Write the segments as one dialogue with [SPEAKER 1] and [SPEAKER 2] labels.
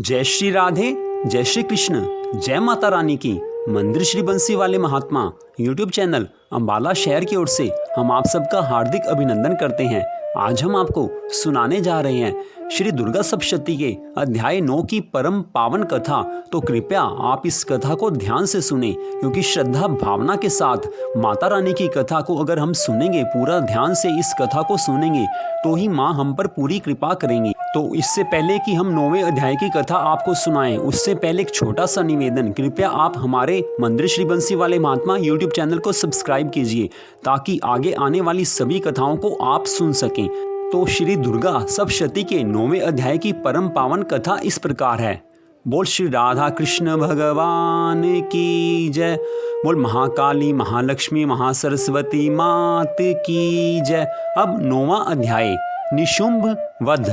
[SPEAKER 1] जय श्री राधे, जय श्री कृष्ण, जय माता रानी की। मंदिर श्री बंसी वाले महात्मा यूट्यूब चैनल अंबाला शहर की ओर से हम आप सबका हार्दिक अभिनंदन करते हैं। आज हम आपको सुनाने जा रहे हैं श्री दुर्गा सप्तशती के अध्याय 9 की परम पावन कथा। तो कृपया आप इस कथा को ध्यान से सुने, क्योंकि श्रद्धा भावना के साथ माता रानी की कथा को अगर हम सुनेंगे, पूरा ध्यान से इस कथा को सुनेंगे, तो ही माँ हम पर पूरी कृपा करेंगी। तो इससे पहले कि हम 9वें अध्याय की कथा आपको सुनाएं, उससे पहले एक छोटा सा निवेदन, कृपया आप हमारे मंदिर श्री बंसी वाले महात्मा यूट्यूब चैनल को सब्सक्राइब कीजिए, ताकि आगे आने वाली सभी कथाओं को आप सुन सकें। तो श्री दुर्गा सप्तशती के 9वें अध्याय की परम पावन कथा इस प्रकार है। बोल श्री राधा कृष्ण भगवान की जय। बोल महाकाली महालक्ष्मी महासरस्वती मात की जय। अब 9वां अध्याय निशुंभ वध।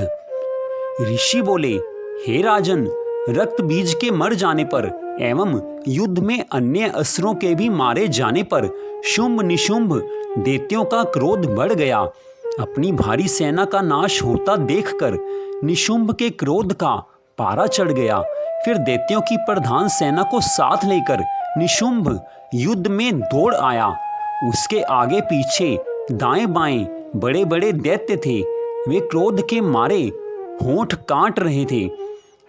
[SPEAKER 1] ऋषि बोले, हे राजन, रक्त बीज के मर जाने पर एवं युद्ध में अन्य असुरों के भी मारे जाने पर शुंभ निशुंभ दैत्यों का क्रोध बढ़ गया। अपनी भारी सेना का नाश होता देखकर निशुंभ के क्रोध का पारा चढ़ गया। फिर दैत्यों की प्रधान सेना को साथ लेकर निशुंभ युद्ध में दौड़ आया। उसके आगे पीछे दाएं बाएं बड़े बड़े दैत्य थे। वे क्रोध के मारे होंठ काट रहे थे।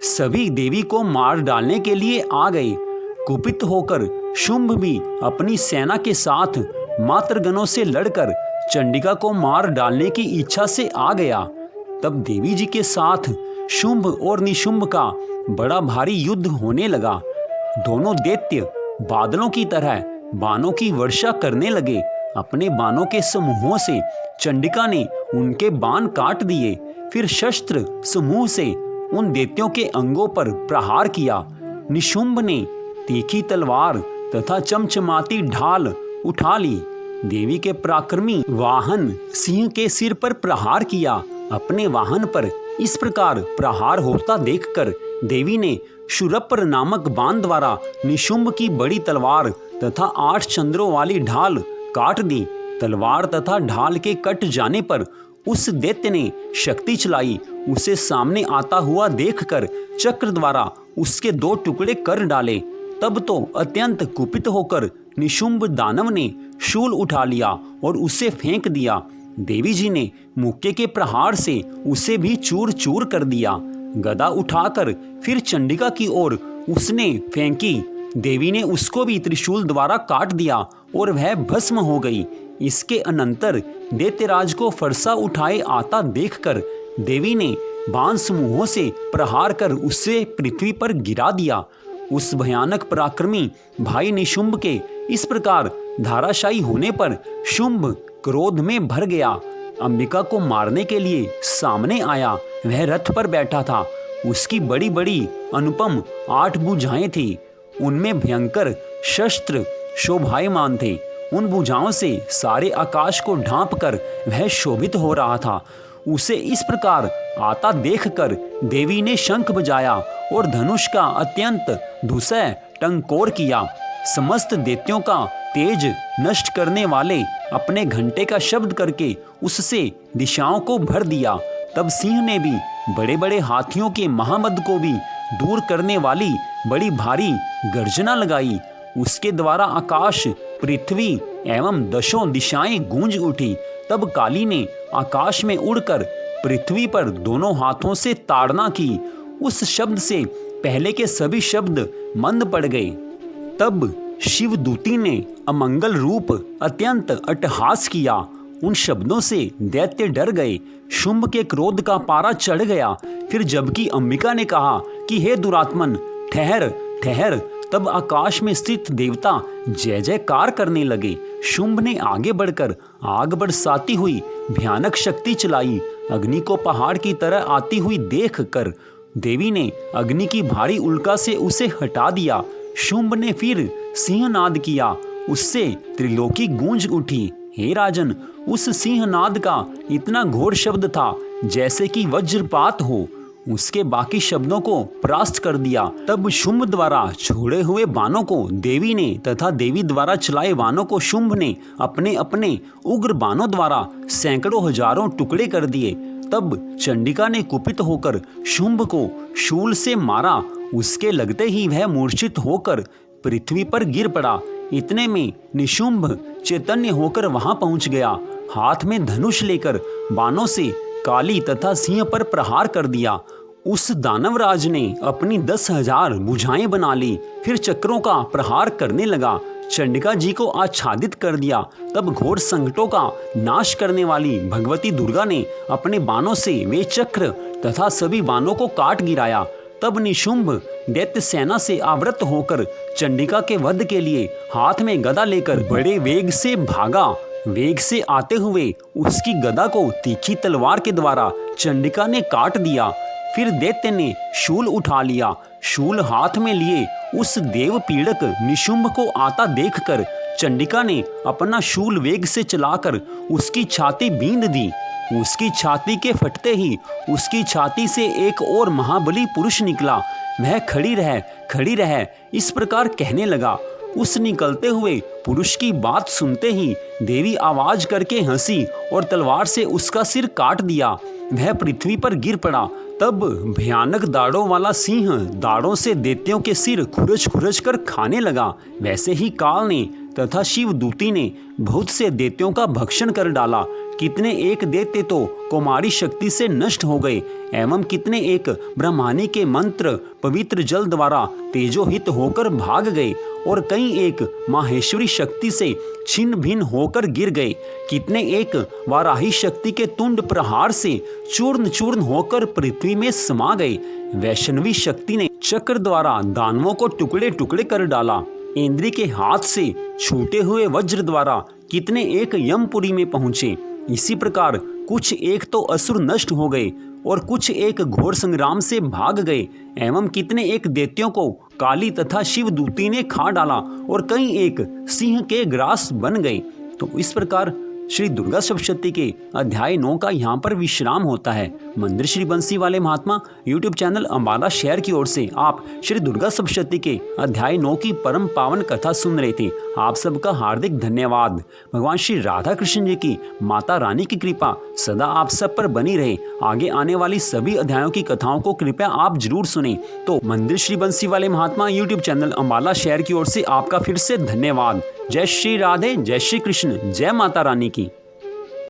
[SPEAKER 1] सभी देवी को मार डालने के लिए आ गए। कुपित होकर शुंभ भी अपनी सेना के साथ मातृगणों से लड़कर चंडिका को मार डालने की इच्छा से आ गया। तब देवी जी के साथ शुंभ और निशुंभ का बड़ा भारी युद्ध होने लगा। दोनों दैत्य बादलों की तरह बाणों की वर्षा करने लगे। अपने बाणों के समूहों से चंडिका ने उनके बाण काट दिए। फिर शस्त्र समूह से उन दैत्यों के अंगों पर प्रहार किया। निशुंभ ने तीखी तलवार तथा चमचमाती ढाल उठा ली। देवी के पराक्रमी वाहन सिंह के सिर पर प्रहार किया। अपने वाहन पर इस प्रकार प्रहार होता देखकर देवी ने शूरपर नामक बाण द्वारा निशुंभ की बड़ी तलवार तथा 8 चंद्रों वाली ढाल काट दी। तलवार तथा ढाल के कट जाने पर उस दैत्य ने शक्ति चलाई। उसे सामने आता हुआ देखकर चक्र द्वारा उसके 2 टुकड़े कर डाले। तब तो अत्यंत कुपित होकर निशुंभ दानव ने शूल उठा लिया और उसे फेंक दिया। देवी जी ने मुक्के के प्रहार से उसे भी चूर चूर कर दिया। गदा उठाकर फिर चंडिका की ओर उसने फेंकी। देवी ने उसको भी त्रिशूल द्वारा काट दिया और वह भस्म हो गई। इसके अनंतर दैत्यराज को फरसा उठाए आता देखकर देवी ने बाण समूहों से प्रहार कर उसे पृथ्वी पर गिरा दिया। उस भयानक पराक्रमी भाई निशुंभ के इस प्रकार धाराशायी होने पर शुंभ क्रोध में भर गया। अंबिका को मारने के लिए सामने आया। वह रथ पर बैठा था। उसकी बड़ी बड़ी अनुपम 8 भुजाएं थी। उनमें भयंकर शस्त्र शोभायमान थे। उन भुजाओं से सारे आकाश को ढांप कर वह शोभित हो रहा था। उसे इस प्रकार आता देखकर देवी ने शंख बजाया और धनुष का अत्यंत धूसय टंकोर किया। समस्त दैत्यों का तेज नष्ट करने वाले अपने घंटे का शब्द करके उससे दिशाओं को भर दिया। तब सिंह ने भी बड़े बड़े हाथियों के महामद को भी दूर करने वाली बड़ी भारी गर्जना लगाई। उसके द्वारा आकाश, पृथ्वी एवं 10 दिशाएं गूंज उठी। तब काली ने आकाश में उड़कर पृथ्वी पर दोनों हाथों से ताड़ना की। उस शब्द से पहले के सभी शब्द मंद पड़ गए। तब शिवदूती ने अमंगल रूप अत्यंत अट्टहास किया। उन शब्दों से दैत्य डर गए। शुंभ के क्रोध का पारा चढ़ गया। फिर जबकि अंबिका ने कहा कि हे दुरात्मन, ठहर ठहर, तब आकाश में स्थित देवता जय जयकार करने लगे। शुंभ ने आगे बढ़कर आग बरसाती हुई भयानक शक्ति चलाई। अग्नि को पहाड़ की तरह आती हुई देख कर देवी ने अग्नि की भारी उल्का से उसे हटा दिया। शुंभ ने फिर सिंहनाद किया। उससे त्रिलोकी गूंज उठी। हे राजन, उस सिंहनाद का इतना घोर शब्द था जैसे कि वज्रपात हो। उसके बाकी शब्दों को परास्त कर दिया। तब शुंभ द्वारा छोड़े हुए बाणों को देवी ने तथा देवी द्वारा चलाए बाणों को शुंभ ने अपने अपने उग्र बाणों द्वारा सैकड़ों हजारों टुकड़े कर दिए। तब चंडिका ने कुपित होकर शुंभ को शूल से मारा। उसके लगते ही वह मूर्छित होकर पृथ्वी पर गिर पड़ा। इतने में निशुंभ चैतन्य होकर वहां पहुंच गया। हाथ में धनुष लेकर बाणों से काली तथा सिंह पर प्रहार कर दिया। उस दानवराज ने अपनी 10,000 भुजाएं बना ली, फिर चक्रों का प्रहार करने लगा। चंडिका जी को आच्छादित कर दिया। तब घोर संकटों का नाश करने वाली भगवती दुर्गा ने अपने बाणों से वे चक्र तथा सभी बाणों को काट गिराया। तब निशुंभ दैत्य सेना से आवृत होकर चंडिका के वध के लिए हाथ में गदा लेकर बड़े वेग से भागा। वेग से आते हुए उसकी गदा को तीखी तलवार के द्वारा चंडिका ने काट दिया। फिर दैत्य ने शूल उठा लिया। शूल हाथ में लिए उस देव पीड़क निशुंभ को आता देखकर चंडिका ने अपना शूल वेग से चलाकर उसकी छाती बींध दी। उसकी छाती के फटते ही उसकी छाती से एक और महाबली पुरुष निकला। वह खड़ी रह इस प्रकार कहने लगा। उस निकलते हुए पुरुष की बात सुनते ही देवी आवाज करके हंसी और तलवार से उसका सिर काट दिया। वह पृथ्वी पर गिर पड़ा। तब भयानक दाढ़ों वाला सिंह दाढ़ों से दैत्यों के सिर खुरच कर खाने लगा। वैसे ही काल ने तथा शिव दूती ने बहुत से दैत्यों का भक्षण कर डाला। कितने एक दैत्य तो कुमारी शक्ति से नष्ट हो गए एवं कितने एक ब्रह्मानी के मंत्र पवित्र जल द्वारा तेजोहित होकर भाग गए और कई एक माहेश्वरी शक्ति से छिन्न भिन्न होकर गिर गए। कितने एक वाराही शक्ति के तुंड प्रहार से चूर्ण चूर्ण होकर पृथ्वी में समा गए। वैष्णवी शक्ति ने चक्र द्वारा दानवों को टुकड़े टुकड़े कर डाला। इंद्री के हाथ से छूटे हुए वज्र द्वारा कितने एक यमपुरी में पहुंचे। इसी प्रकार कुछ एक तो असुर नष्ट हो गए और कुछ एक घोर संग्राम से भाग गए एवं कितने एक दैत्यों को काली तथा शिव दूती ने खा डाला और कई एक सिंह के ग्रास बन गए। तो इस प्रकार श्री दुर्गा सप्तशती के अध्याय 9 का यहाँ पर विश्राम होता है। मंदिर श्री बंसी वाले महात्मा यूट्यूब चैनल अम्बाला शहर की ओर से आप श्री दुर्गा सप्तशती के अध्याय 9 की परम पावन कथा सुन रहे थे। आप सबका हार्दिक धन्यवाद। भगवान श्री राधा कृष्ण जी की माता रानी की कृपा सदा आप सब पर बनी रहे। आगे आने वाली सभी अध्यायों की कथाओं को कृपया आप जरूर सुने। तो मंदिर श्री बंसी वाले महात्मा यूट्यूब चैनल अम्बाला शहर की ओर से आपका फिर से धन्यवाद। जय श्री राधे, जय श्री कृष्ण, जय माता रानी की।